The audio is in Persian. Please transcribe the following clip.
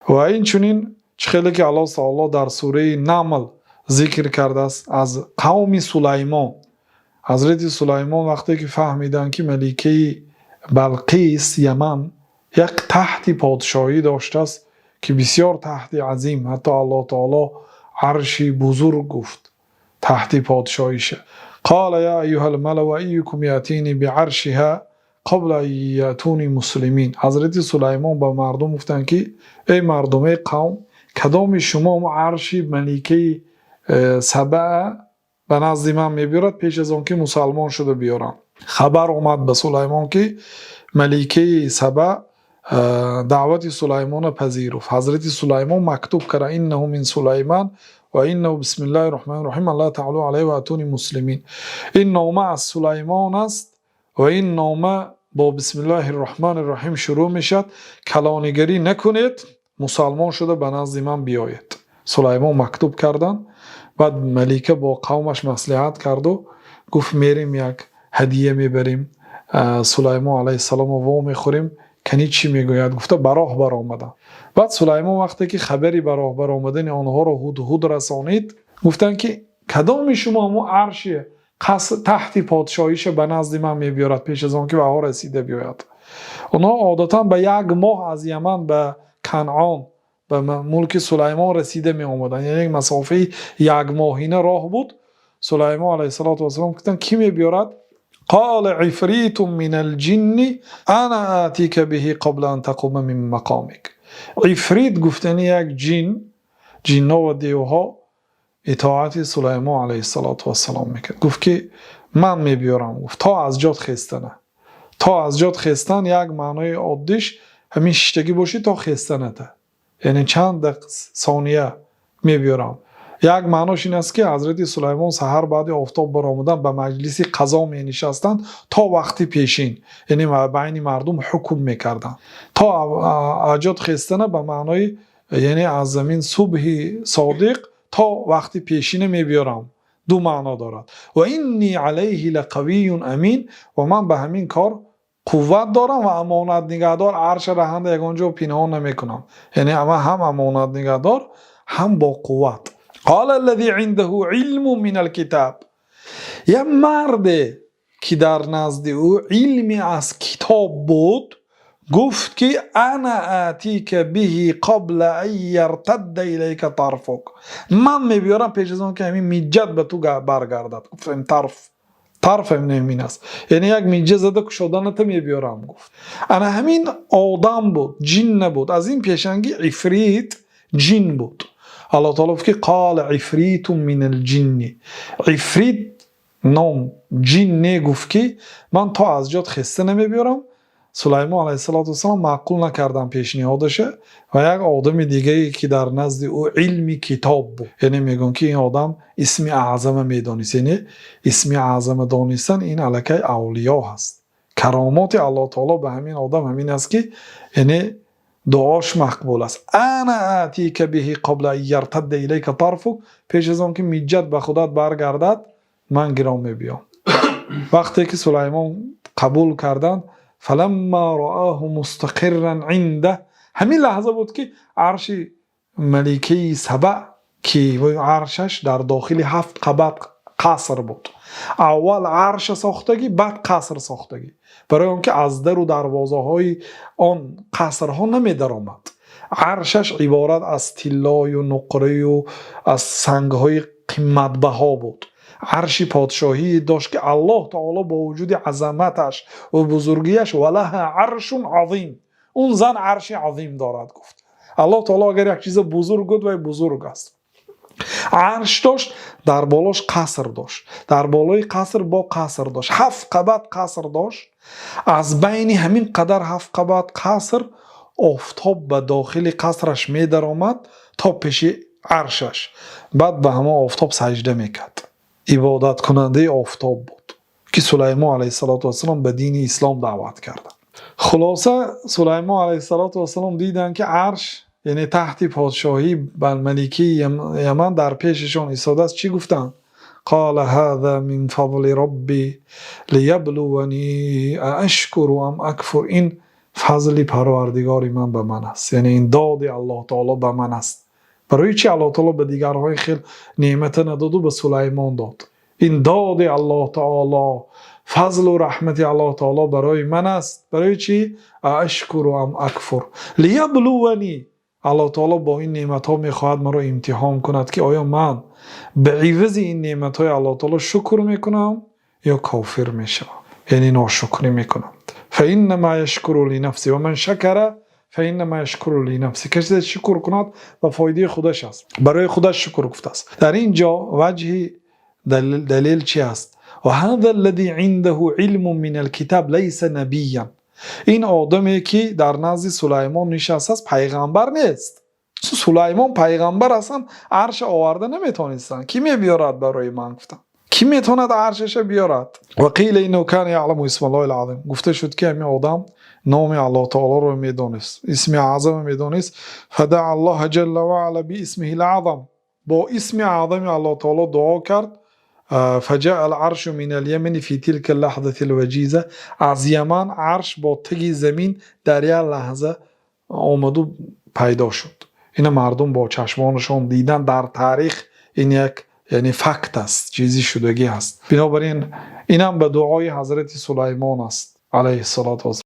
و این چنین خیلی که الله تعالی در سوره نمل ذکر کرده است از قوم سلیمان. حضرت سلیمان وقتی که فهمیدن که ملکه بلقیس یمن یک تحت پادشاهی داشته است که بسیار تحت عظیم، حتی الله تعالی عرشی بزرگ گفت تحت پادشاهیشه. قال یا ایها الملأ ایکم یاتینی بعرشها قبل ان یاتونی مسلمین. حضرت سلیمان با مردم گفتن که ای مردم قوم، کدام شما عرشی ملکه سبع به نزد من میبیرد پیش از آن که مسلمان شده بیارم. خبر اومد به سلیمان که ملکه سبع دعوت سلیمان پذیرفت. حضرت سلیمان مکتوب کرد انه من سلیمان و انه بسم الله الرحمن الرحیم الله تعالی علیه و اتونی مسلمین. این نامه از سلیمان است و این نامه با بسم الله الرحمن الرحیم شروع میشد، کلانگری نکنید، مسلمان شده به نزد من بیایید. سلیمان مکتوب کردن. بعد ملکه با قومش مصلحت کرد و گفت میریم یک هدیه میبریم سلیمان علیه السلام و وام میخوریم. کنی چی میگوید؟ گفته براه بر آمدن. بعد سلیمان وقتی که خبری براه بر آمدن آنها را هدهد رسانید، گفتن که کدام شما مو عرشیه تحت پادشاهیش به نزد من میبیارد پیش از آن که به ها رسیده بیاید. اونا عادتا به یک ماه از یمن به کنعان به ملک سلیمان رسیده می آمدن، یعنی یک مسافه یک ماهینه راه بود. سلیمان علیه السلام گفتن کی می بیارد؟ قال عفریت من الجن انا آتیک به قبل ان تقوم من مقامک. عفریت گفتن یک جنها و دیوها اطاعت سلیمان علیه السلام میکرد. گفت که من میبیارم. گفت تا از جات خستنه. تا از جات خستن یک معنای عادیش همین شتگی باشی تا خستنته، یعنی چند ثانیه میبیارم. یک معناش این است که حضرت سلیمان سحر بعد آفتاب برآمدن به مجلس قضا می نشستند تا وقتی پیشین، یعنی بین مردم حکم میکردن. تا اجاد خستنه به معنای یعنی از زمین صبح صادق تا وقتی پیشین میبیارم. دو معنا دارد. و اینی علیه لقوی امین، و من به همین کار قوت دارم و امانت نگهدار، عرش رهنده یگانجا پنهان نمیکنم، یعنی اما هم امانت نگهدار هم با قوت. قال الذي عنده علم من الكتاب. یه مرد که در نزد او علمی از کتاب بود گفت که انا آتیک به قبل ان یرتد الیک طرفک. من میبیارم پیش از آن که همین میجت به تو برگردد. گفتم طرف همین است، یعنی یک میجه زده که شدنت میبیارم. گفت انا همین آدم بود، جن نبود. از این پیشنگی عفریت جن بود. الله تعالی که قال عفریت من الجن. عفریت نام جن گفت که من تا از جات خسته نمیبیارم. سلیمان علیه السلام معقول نکردن پیشنهادشه و یک آدم دیگه که در نزد او علمی کتاب بود، یعنی میگن که این آدم اسم اعظم میدانست. یعنی اسم اعظم دانستن این الکه اولیا هست. کرامات الله تعالی به همین آدم همین است که یعنی دعاش مقبول است. انا آتیک به قبل ان یرتد الیک طرفک، پیش از آن که میجت به خودت برگردد من گرام میبیام. وقتی که سلیمان قبول کردن فلما رآه مستقرا عنده، همین لحظه بود که عرش ملکه سبع که عرشش در داخل 7 قبط قصر بود. اول عرش ساختگی بعد قصر ساختگی، برای آنکه از در و دروازه های آن قصرها نمی در آمد. عرشش عبارت از طلای و نقره و از سنگ های قیمت بها بود. عرشی پادشاهی داشت که الله تعالی با وجود عظمتش و بزرگیش ولها عرش عظیم، اون زن عرش عظیم دارد. گفت الله تعالی اگر یک چیز بزرگ بود و بزرگ است. عرش داشت، در بالاش قصر داشت، در بالای قصر با قصر داشت، 7 قبط قصر داشت. از بین همین قدر 7 قبط قصر آفتاب به داخل قصرش می در آمد تا پیش عرشش. بعد به همه آفتاب سجده میکرد. عبادت کننده آفتاب بود که سلیمان علیه السلام به دین اسلام دعوت کرد. خلاصه سلیمان علیه السلام دیدن که عرش یعنی تحت پادشاهی بر ملکه یمن در پیششان ایستاده است. چی گفتن؟ قال هذا من فضل ربی لیبلونی اشکر ام اکفر. این فضل پروردگار من به من است، یعنی این داد الله تعالی به من است. برای چی الله تعالی به دیگرهای خیلی نعمت نداد و به سلیمان داد؟ این داد الله تعالی، فضل و رحمت الله تعالی برای من است. برای چی؟ اشکر ام اکفر لیبلونی. الله تعالی با این نعمت ها میخواهد مرا امتحان کند که آیا من به عوض این نعمت های الله تعالی شکر میکنم یا کافر میشم، یعنی ناشکری میکنم. فانما یشکر لنفسه و من شکر فانما یشکر لنفسه. کسی شکر کند و فایده خودش است، برای خودش شکر گفته است. در اینجا وجه دلیل چی است؟ و هذا الذي عنده علم من الكتاب ليس نبيا. این آدمی که در نزد سلیمان نشسته است پیغمبر نیست. سلیمان پیغمبر اصلا عرش آورده نمیتونستن. کی میبیارد برای من؟ گفتم کی میتوند عرشش بیارد؟ و قیل انه کان یعلم اسم الله العظیم. گفته شد که همین آدم نام الله تعالی رو میدونست، اسم اعظم میدونست. فدعا الله جل و علا باسمه العظم. با اسم اعظم الله تعالی دعا کرد. فجاء العرش من اليمن في تلك اللحظه الوجيزه. از یمن عرش با تگ زمین در یک لحظه آمد و پیدا شد. این مردم با چشمانشان دیدن. در تاریخ این یک یعنی فکت است، چیزی شدگی است. بنابراین اینم به دعای حضرت سلیمان است علیه السلام.